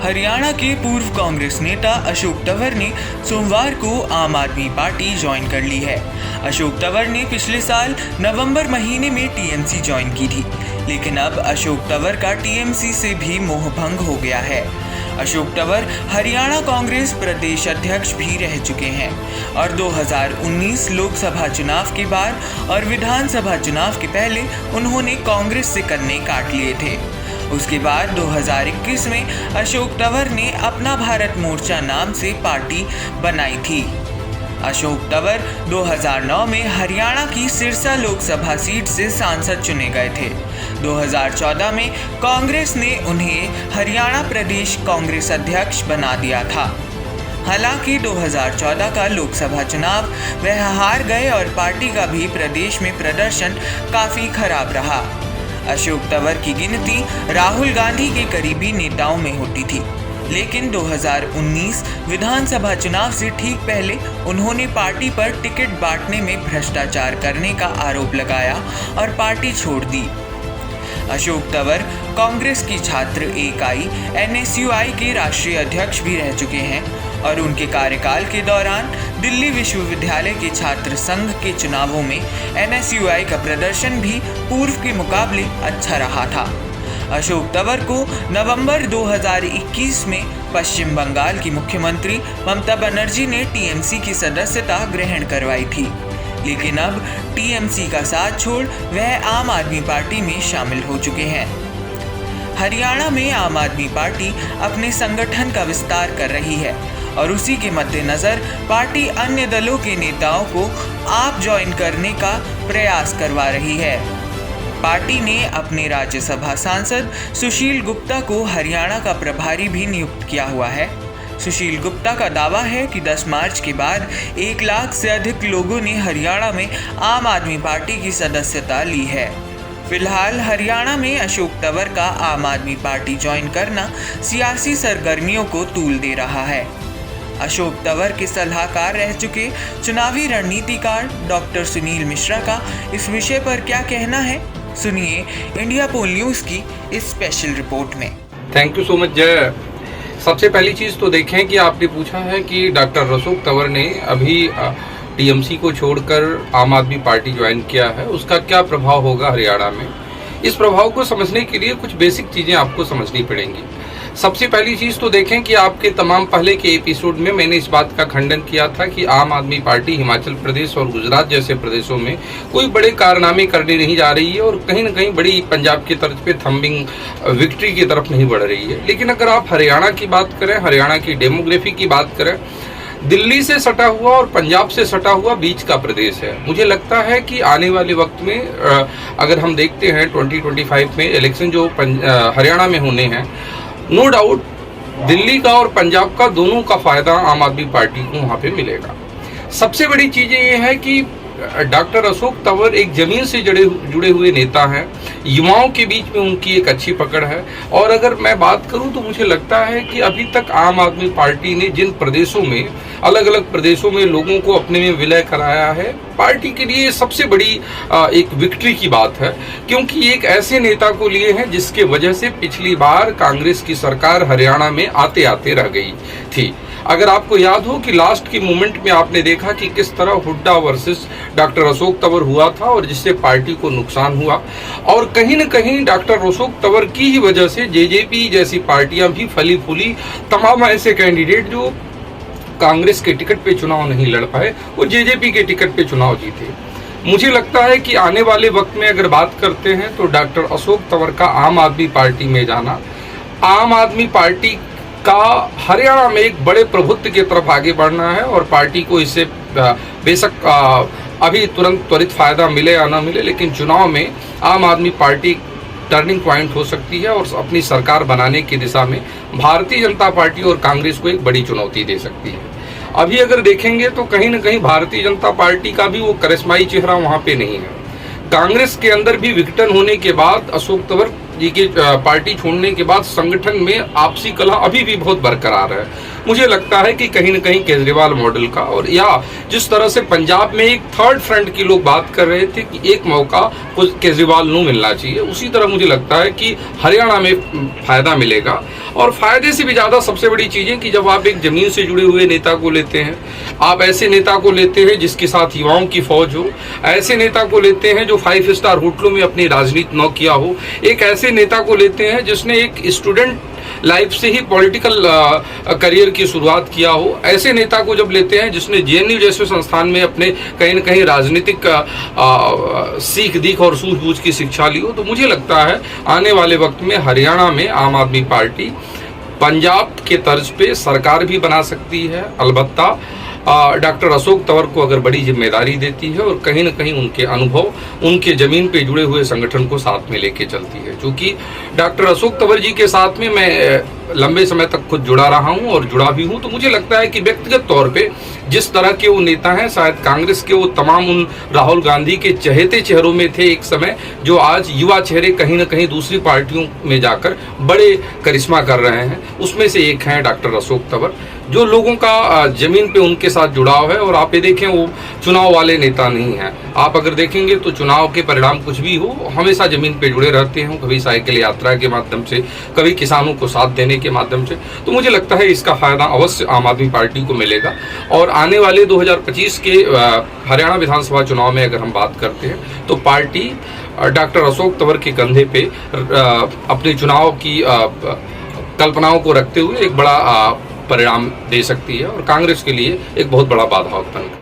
हरियाणा के पूर्व कांग्रेस नेता अशोक तंवर ने सोमवार को आम आदमी पार्टी ज्वाइन कर ली है। अशोक तंवर ने पिछले साल नवंबर महीने में टीएमसी ज्वाइन की थी, लेकिन अब अशोक तंवर का टीएमसी से भी मोह भंग हो गया है। अशोक तंवर हरियाणा कांग्रेस प्रदेश अध्यक्ष भी रह चुके हैं और 2019 लोकसभा चुनाव के बाद और विधानसभा चुनाव के पहले उन्होंने कांग्रेस से कन्ने काट लिए थे। उसके बाद 2021 में अशोक तंवर ने अपना भारत मोर्चा नाम से पार्टी बनाई थी। अशोक तंवर 2009 में हरियाणा की सिरसा लोकसभा सीट से सांसद चुने गए थे। 2014 में कांग्रेस ने उन्हें हरियाणा प्रदेश कांग्रेस अध्यक्ष बना दिया था। हालांकि 2014 का लोकसभा चुनाव वह हार गए और पार्टी का भी प्रदेश में प्रदर्शन काफी खराब रहा। अशोक तंवर की गिनती राहुल गांधी के करीबी नेताओं में होती थी, लेकिन 2019 विधानसभा चुनाव से ठीक पहले उन्होंने पार्टी पर टिकट बांटने में भ्रष्टाचार करने का आरोप लगाया और पार्टी छोड़ दी। अशोक तंवर कांग्रेस की छात्र इकाई NSUI के राष्ट्रीय अध्यक्ष भी रह चुके हैं और उनके कार्यकाल के दौरान दिल्ली विश्वविद्यालय के छात्र संघ के चुनावों में NSUI का प्रदर्शन भी पूर्व के मुकाबले अच्छा रहा था। अशोक तंवर को नवंबर 2021 में पश्चिम बंगाल की मुख्यमंत्री ममता बनर्जी ने टीएमसी की सदस्यता ग्रहण करवाई थी, लेकिन अब टीएमसी का साथ छोड़ वह आम आदमी पार्टी में शामिल हो चुके हैं। हरियाणा में आम आदमी पार्टी अपने संगठन का विस्तार कर रही है और उसी के मद्देनजर पार्टी अन्य दलों के नेताओं को आप ज्वाइन करने का प्रयास करवा रही है। पार्टी ने अपने राज्यसभा सांसद सुशील गुप्ता को हरियाणा का प्रभारी भी नियुक्त किया हुआ है। सुशील गुप्ता का दावा है कि 10 मार्च के बाद 1 लाख से अधिक लोगों ने हरियाणा में आम आदमी पार्टी की सदस्यता ली है। फिलहाल हरियाणा में अशोक तंवर का आम आदमी पार्टी ज्वाइन करना सियासी सरगर्मियों को तूल दे रहा है। अशोक तंवर के सलाहकार रह चुके चुनावी रणनीतिकार डॉक्टर सुनील मिश्रा का इस विषय पर क्या कहना है, सुनिए इंडिया पोल न्यूज़ की इस स्पेशल रिपोर्ट में। थैंक यू सो मच जय। सबसे पहली चीज़ तो देखें कि आपने पूछा है कि डॉक्टर अशोक तंवर ने अभी टीएमसी को छोड़कर आम आदमी पार्टी ज्वाइन किया है, उसका क्या प्रभाव होगा हरियाणा में। इस प्रभाव को समझने के लिए कुछ बेसिक चीज़ें आपको समझनी पड़ेंगी। सबसे पहली चीज़ तो देखें कि आपके तमाम पहले के एपिसोड में मैंने इस बात का खंडन किया था कि आम आदमी पार्टी हिमाचल प्रदेश और गुजरात जैसे प्रदेशों में कोई बड़े कारनामे करने नहीं जा रही है और कहीं ना कहीं बड़ी पंजाब की तर्ज पे थम्बिंग विक्ट्री की तरफ नहीं बढ़ रही है। लेकिन अगर आप हरियाणा की बात करें, हरियाणा की डेमोग्राफी की बात करें, दिल्ली से सटा हुआ और पंजाब से सटा हुआ बीच का प्रदेश है। मुझे लगता है कि आने वाले वक्त में अगर हम देखते हैं 2025 में इलेक्शन जो हरियाणा में होने हैं, नो डाउट दिल्ली का और पंजाब का दोनों का फायदा आम आदमी पार्टी को वहाँ पे मिलेगा। सबसे बड़ी चीज़ ये है कि डॉक्टर अशोक तंवर एक जमीन से जुड़े हुए नेता हैं। युवाओं के बीच में उनकी एक अच्छी पकड़ है और अगर मैं बात करूं तो मुझे लगता है कि अभी तक आम आदमी पार्टी ने जिन प्रदेशों में अलग अलग प्रदेशों में लोगों को अपने में विलय कराया है, पार्टी के लिए सबसे बड़ी एक विक्ट्री की बात है, क्योंकि एक ऐसे नेता को लिए हैं जिसके वजह से पिछली बार कांग्रेस की सरकार हरियाणा में आते आते रह गई थी। अगर आपको याद हो कि लास्ट की मोमेंट में आपने देखा कि किस तरह हुड्डा वर्सेस डॉक्टर अशोक तंवर हुआ था और जिससे पार्टी को नुकसान हुआ और कहीं न कहीं डॉक्टर अशोक तंवर की ही वजह से जेजेपी जैसी पार्टियां भी फली फूली। तमाम ऐसे कैंडिडेट जो कांग्रेस के टिकट पे चुनाव नहीं लड़ पाए वो जेजेपी के टिकट पे चुनाव जीते। मुझे लगता है कि आने वाले वक्त में अगर बात करते हैं तो डॉक्टर अशोक तंवर का आम आदमी पार्टी में जाना, आम आदमी पार्टी का हरियाणा में एक बड़े प्रभुत्व की तरफ आगे बढ़ना है और पार्टी को इससे बेशक अभी तुरंत त्वरित फायदा मिले या ना मिले, लेकिन चुनाव में आम आदमी पार्टी टर्निंग पॉइंट हो सकती है और अपनी सरकार बनाने की दिशा में भारतीय जनता पार्टी और कांग्रेस को एक बड़ी चुनौती दे सकती है। अभी अगर देखेंगे तो कहीं ना कहीं भारतीय जनता पार्टी का भी वो करिश्माई चेहरा वहाँ पे नहीं है। कांग्रेस के अंदर भी विघटन होने के बाद, अशोक तंवर जी की पार्टी छोड़ने के बाद संगठन में आपसी कलह अभी भी बहुत बरकरार है। मुझे लगता है कि कहीं न कहीं केजरीवाल मॉडल का और या जिस तरह से पंजाब में एक थर्ड फ्रंट की लोग बात कर रहे थे कि एक मौका केजरीवाल को मिलना चाहिए, उसी तरह मुझे लगता है कि हरियाणा में फायदा मिलेगा। और फायदे से भी ज़्यादा सबसे बड़ी चीज़ है कि जब आप एक जमीन से जुड़े हुए नेता को लेते हैं, आप ऐसे नेता को लेते हैं जिसके साथ युवाओं की फौज हो, ऐसे नेता को लेते हैं जो 5 स्टार होटलों में अपनी राजनीति न किया हो, एक ऐसे नेता को लेते हैं जिसने एक स्टूडेंट लाइफ से ही पॉलिटिकल करियर की शुरुआत किया हो, ऐसे नेता को जब लेते हैं जिसने जेएनयू जैसे संस्थान में अपने कहीं न कहीं राजनीतिक सीख दीख और सूझबूझ की शिक्षा ली हो, तो मुझे लगता है आने वाले वक्त में हरियाणा में आम आदमी पार्टी पंजाब के तर्ज पे सरकार भी बना सकती है। अलबत्ता डॉक्टर अशोक तंवर को अगर बड़ी जिम्मेदारी देती है और कहीं न कहीं उनके अनुभव, उनके जमीन पे जुड़े हुए संगठन को साथ में लेके चलती है। क्योंकि डॉक्टर अशोक तंवर जी के साथ में मैं लंबे समय तक खुद जुड़ा रहा हूं और जुड़ा भी हूं, तो मुझे लगता है कि व्यक्तिगत तौर पे जिस तरह के वो नेता हैं, शायद कांग्रेस के वो तमाम उन राहुल गांधी के चहेते चेहरों में थे एक समय, जो आज युवा चेहरे कहीं न कहीं दूसरी पार्टियों में जाकर बड़े करिश्मा कर रहे हैं, उसमें से एक हैं डॉक्टर अशोक तंवर, जो लोगों का जमीन पे उनके साथ जुड़ाव है। और आप ये देखें, वो चुनाव वाले नेता नहीं हैं। आप अगर देखेंगे तो चुनाव के परिणाम कुछ भी हो, हमेशा जमीन पे जुड़े रहते हैं, कभी साइकिल यात्रा के माध्यम से, कभी किसानों को साथ देने के माध्यम से। तो मुझे लगता है इसका फायदा अवश्य आम आदमी पार्टी को मिलेगा। और आने वाले 2025 के हरियाणा विधानसभा चुनाव में अगर हम बात करते हैं तो पार्टी डॉक्टर अशोक तंवर के कंधे पे अपने चुनाव की कल्पनाओं को रखते हुए एक बड़ा परिणाम दे सकती है और कांग्रेस के लिए एक बहुत बड़ा बाधा उत्पन्न